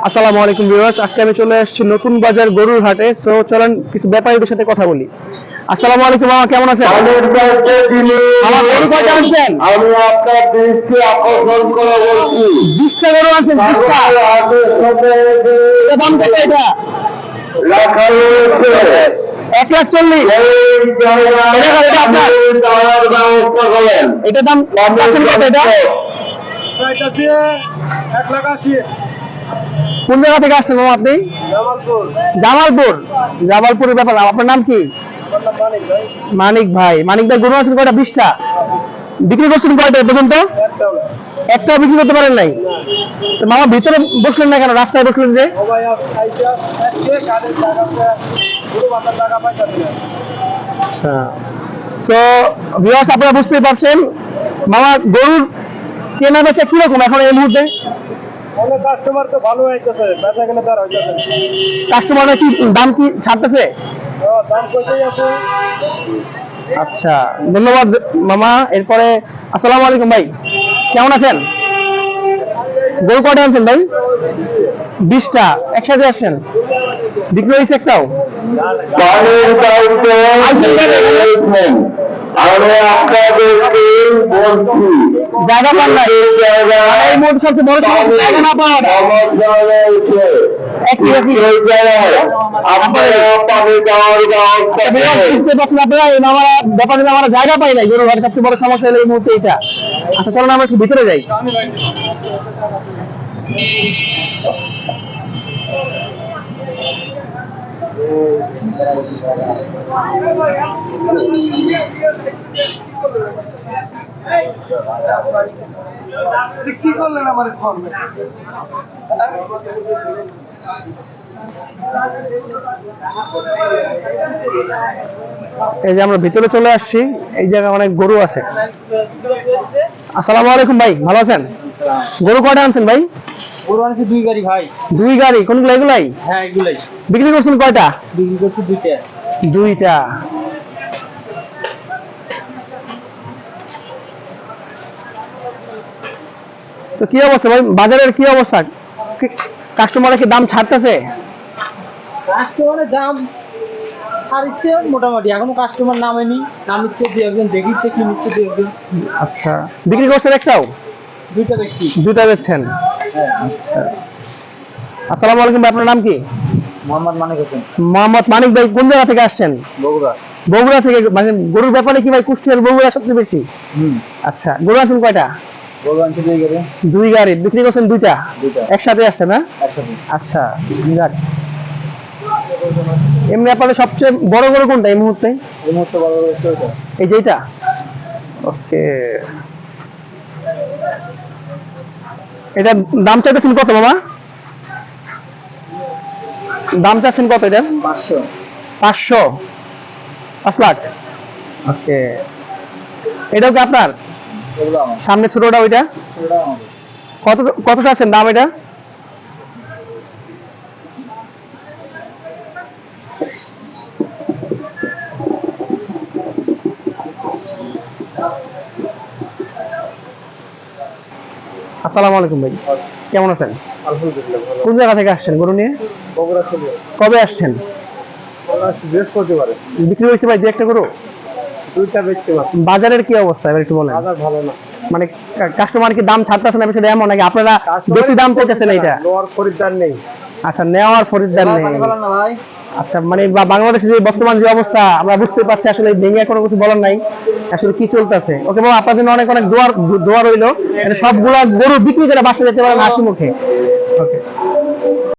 আসসালামু আলাইকুম ভিউয়ার্স, আজকে আমি চলে আসছি নতুন বাজার গরুর হাটে। সো চলেন কিছু ব্যাপারীদের সাথে কথা বলি। আসসালামু আলাইকুম মামা, কেমন আছেন? আমার গরু কয়টা আনছেন? আমি আপনার দৃষ্টি আকর্ষণ করে বলছি 20টা গরু আনছেন। 20টা দাম কত এটা? রাখা রয়েছে 1,40,000। এটা আপনার? দেওয়ার ব্যবস্থা করেন। এটা দাম পাচ্ছেন কত? এটা 1,80,000। কোন জায়গা থেকে আসছেন মামা আপনি? জামালপুর। জামালপুরের ব্যাপার। আপনার নাম কি? মানিক ভাই। মানিক ভাই গরু আনছেন কয়টা? 20টা। বিক্রি করছেন কয়টা পর্যন্ত? একটাও বিক্রি করতে পারেন নাই? তো মামা ভিতরে বসলেন না কেন, রাস্তায় বসলেন যে? আচ্ছা, সো ভিউয়ার্স আপনারা বুঝতেই পারছেন মামা গরুর কেনা বেচা কিরকম এখন এই মুহূর্তে? কাস্টমার তো ভালো হইতেছে, বেচা কেনা তার হইতেছে। কাস্টমাররা কি দাম কি ছাড়তেছে? দাম কইতেই আছে। আচ্ছা, ধন্যবাদ মামা। এরপরে আসসালামু আলাইকুম ভাই, কেমন আছেন? গরু কয়টা আনছেন ভাই? 20টা একসাথে আসছেন? বিক্রি হয়েছে একটাও? জায়গা পান নাই? এই মুহূর্তে সবচেয়ে বড় সমস্যা জায়গা না পাওয়া। বুঝতে পারছেন আপনারা, এই মামারা ব্যাপারে আমরা জায়গা পাই নাই গরুর ঘরে। সবচেয়ে বড় সমস্যা হলো এই মুহূর্তে এটা। আচ্ছা চলুন আমরা একটু ভিতরে যাই। কি করলেন আমার ফর্মে? এই যে আমরা ভিতরে চলে আসছি, এই জায়গায় অনেক গরু আছে। আসসালামু আলাইকুম ভাই, ভালো আছেন? গরু কয়টা আনছেন ভাই? গরু আনছি 2 গাড়ি ভাই। 2 গাড়ি? কোনগুলো? এগুলাই? হ্যাঁ এগুলাই। বিক্রি করছেন কয়টা? বিক্রি করছি 2টা। 2টা। তো কি অবস্থা ভাই, বাজারের কি অবস্থা? কাস্টমাররা কি দাম ছাড়তেছে? কাস্টমারের দাম ছাড়ছে মোটামুটি, এখনো কাস্টমার নামেনি। নামিচ্ছে 2-1 দেখিচ্ছে, কি নিচ্ছে 2-1। আচ্ছা, বিক্রি করছেন একটাও? 2টা দেখছি। 2টা বেচছেন? আচ্ছা, আসসালামু আলাইকুম ভাই, আপনার নাম কি? মোহাম্মদ মানিক হোসেন। মোহাম্মদ মানিক ভাই, কোন জায়গা থেকে আসছেন? বগুড়া। বগুড়া থেকে? মানে গরুর ব্যাপারে কি ভাই কুষ্টিয়ার বগুড়া সবচেয়ে বেশি? আচ্ছা, গরু আনছেন কয়টা? গরু আনছি 2 গাড়ি। 2 গাড়ি। বিক্রি করছেন 2টা? 2টা একসাথে আসছে না? একসাথে। আচ্ছা, যাক। এমনি আপনাদের সবচেয়ে বড় গরু কোনটা এই মুহূর্তে? এই মুহূর্তে বড় হচ্ছে ওইটা। এই যে এটা? ওকে। এটা দাম চাইতেছেন কত মামা? দাম চাচ্ছেন কত এটা? 500। 500? 5 লাখ? ওকে। এটাও কি আপনার? এগুলো আমার। সামনে ছোটটা ওইটা? ওটা আমাদের। কত কত চাচ্ছেন দাম এটা? আসসালামু আলাইকুম ভাই, কেমন আছেন? আলহামদুলিল্লাহ ভালো। কোন জায়গা থেকে আসছেন গরু নিয়ে? বগুড়া থেকে। কবে আসছেন? বৃহস্পতিবারে। বিক্রি হয়েছে ভাই 2-1টা গরু? 2টা বেচছি মাত্র। বাজারের কি অবস্থা এবার একটু বলেন। বাজার ভালো না। মানে কাস্টমার কি দাম ছাড়তেছে না বিষয়টা এমন, নাকি আপনারা বেশি দাম চাইতেছেন এটা? নেওয়ার খরিদ্দার নেই। আচ্ছা, নেওয়ার খরিদ্দার নেই। না ভাই। আচ্ছা, মানে বাংলাদেশে যে বর্তমান যে অবস্থা আমরা বুঝতে পারছি, আসলে ভেঙে কোনো কিছু বলার নাই, আসলে কি চলতেছে। ওকে বাবা, আপনার জন্য অনেক অনেক দোয়া রইলো। সবগুলা গরু বিক্রি করে বাসা যেতে পারেন হাসি মুখে। ওকে।